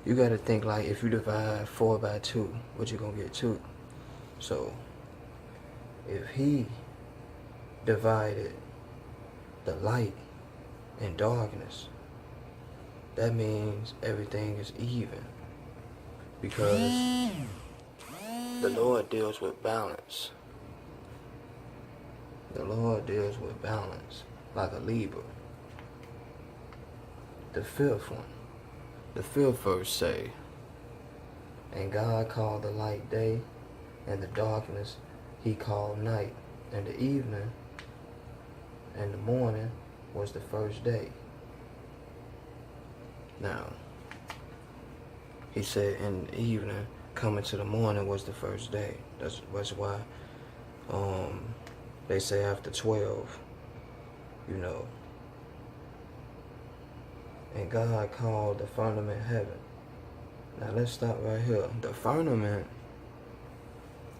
you got to think like if you divide 4 by 2, what you gonna get 2. So if he divided the light and darkness, that means everything is even, because the Lord deals with balance. The Lord deals with balance like a Libra. The 5th one, the 5th verse say, and God called the light day, and the darkness he called night, and the evening and the morning was the first day. Now, he said in the evening, coming to the morning was the first day. That's why they say after 12, you know. And God called the firmament heaven. Now let's stop right here. The firmament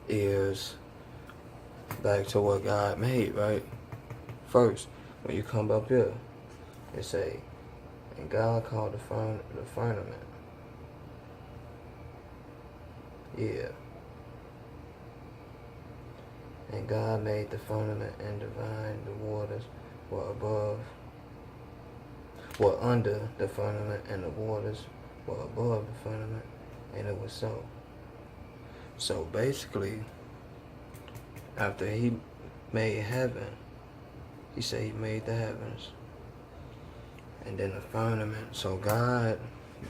is back to what God made, right? First, when you come up here, it say, and God called the firmament. Yeah. And God made the firmament and divined the waters were under the firmament, and the waters were above the firmament, and it was so. So basically, after he made heaven, he said he made the heavens, and then the firmament. So God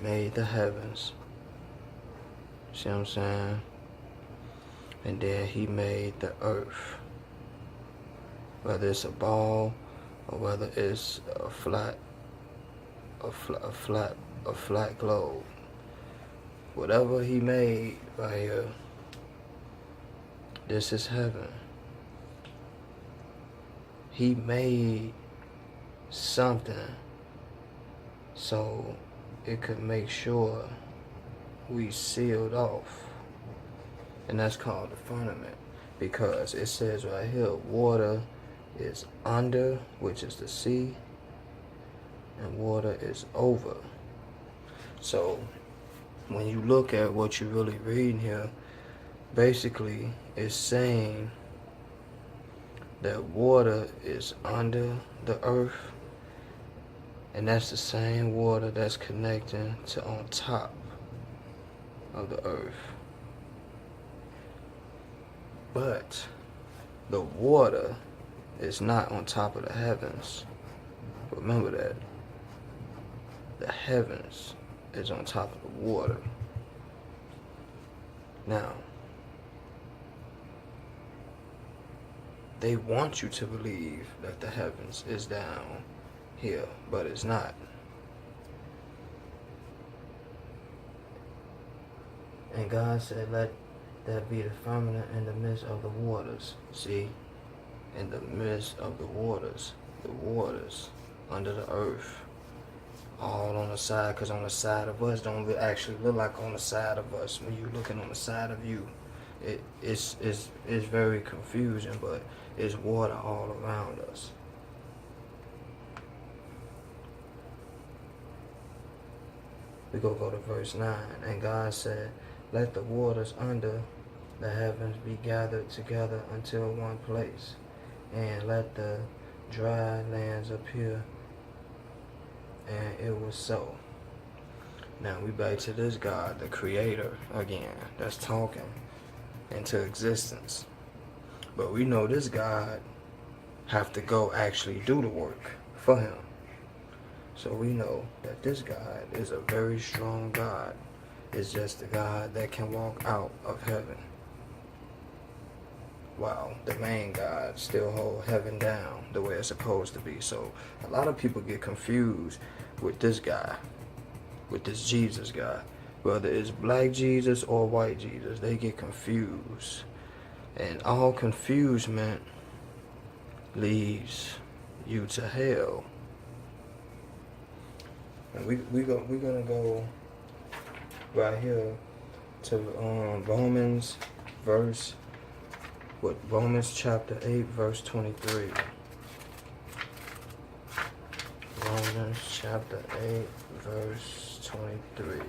made the heavens. See what I'm saying? And then he made the earth. Whether it's a ball or whether it's a flat globe. Whatever he made right here, this is heaven. He made something so it could make sure we sealed off. And that's called the firmament, because it says right here, water is under, which is the sea, and water is over. So when you look at what you're really reading here, basically it's saying that water is under the earth, and that's the same water that's connecting to on top of the earth. But the water is not on top of the heavens. Remember that. The heavens is on top of the water. Now, they want you to believe that the heavens is down here, but it's not. And God said, let that be the firmament in the midst of the waters. See? In the midst of the waters under the earth. All on the side, because on the side of us don't actually look like on the side of us. When you're looking on the side of you, it's very confusing, but it's water all around us. We're going to go to verse 9. And God said, let the waters under the heavens be gathered together until one place, and let the dry lands appear. And it was so. Now we back to this God, the creator, again, that's talking into existence. But we know this God have to go actually do the work for him. So we know that this God is a very strong God. It's just the God that can walk out of heaven, while the main God still hold heaven down the way it's supposed to be. So a lot of people get confused with this guy, with this Jesus guy. Whether it's black Jesus or white Jesus, they get confused. And all confusement leads you to hell. And we're gonna go right here to Romans chapter 8, verse 23. Romans chapter 8, verse 23.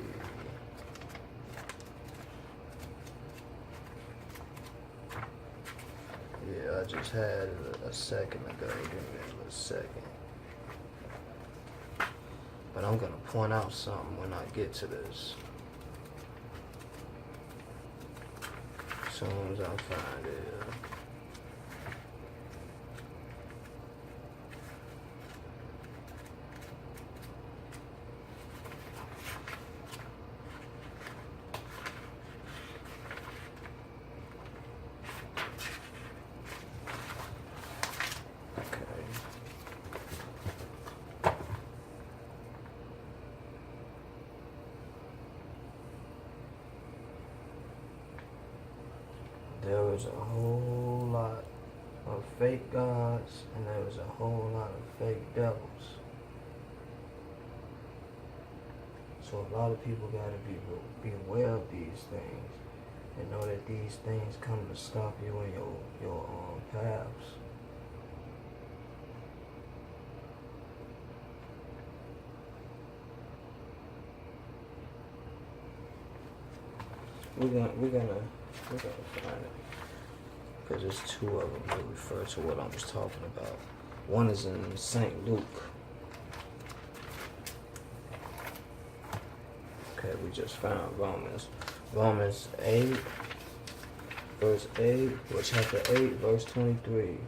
just had a second ago. Give me a little second. But I'm gonna point out something when I get to this. As soon as I find it. There was a whole lot of fake gods, and there was a whole lot of fake devils. So a lot of people gotta be aware of these things and know that these things come to stop you in your paths. We're gonna find it, because there's two of them that refer to what I was talking about. One is in St. Luke. Okay, we just found Romans 8, verse 8, or chapter 8, verse 23.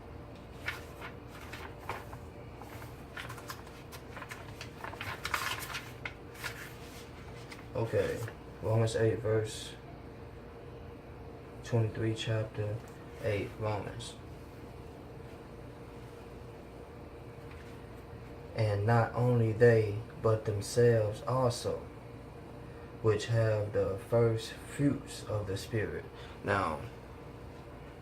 Okay, Romans 8, verse 23, chapter 8, Romans. And not only they, but themselves also, which have the first fruits of the Spirit. Now,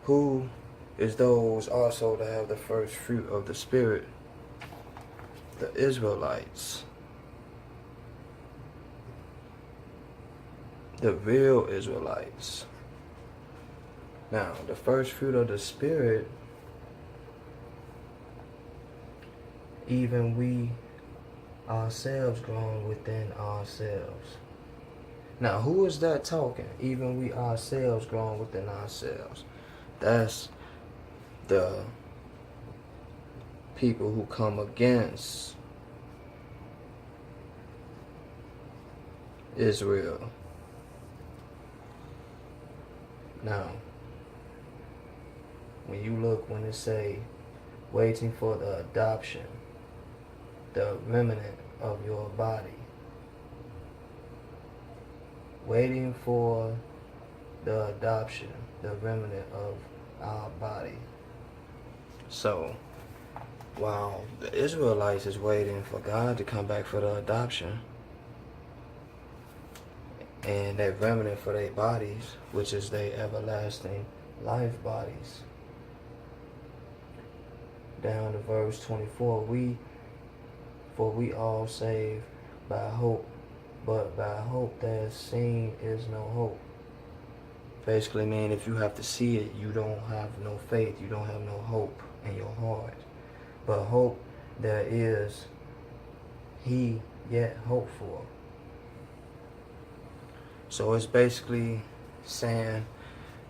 who is those also to have the first fruit of the Spirit? The Israelites. The real Israelites. Now, the first fruit of the Spirit, even we ourselves growing within ourselves. Now, who is that talking? Even we ourselves growing within ourselves. That's the people who come against Israel. Now, when you look, when it say waiting for the adoption, the remnant of your body, waiting for the adoption, the remnant of our body. So, while the Israelites is waiting for God to come back for the adoption, and that remnant for their bodies, which is their everlasting life bodies. Down to verse 24, for we all saved by hope, but by hope that seen is no hope. Basically, man, if you have to see it, you don't have no faith, you don't have no hope in your heart. But hope there is, he yet hope for. So it's basically saying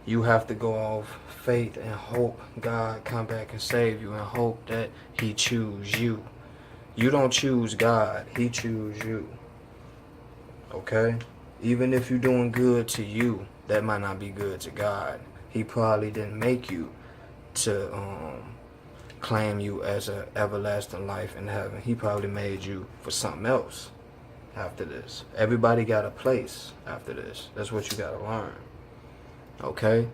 you have to go off faith and hope God come back and save you, and hope that he choose you. You don't choose God, he choose you. Okay? Even if you're doing good to you, that might not be good to God. He probably didn't make you to claim you as an everlasting life in heaven. He probably made you for something else after this. Everybody got a place after this. That's what you got to learn. Okay?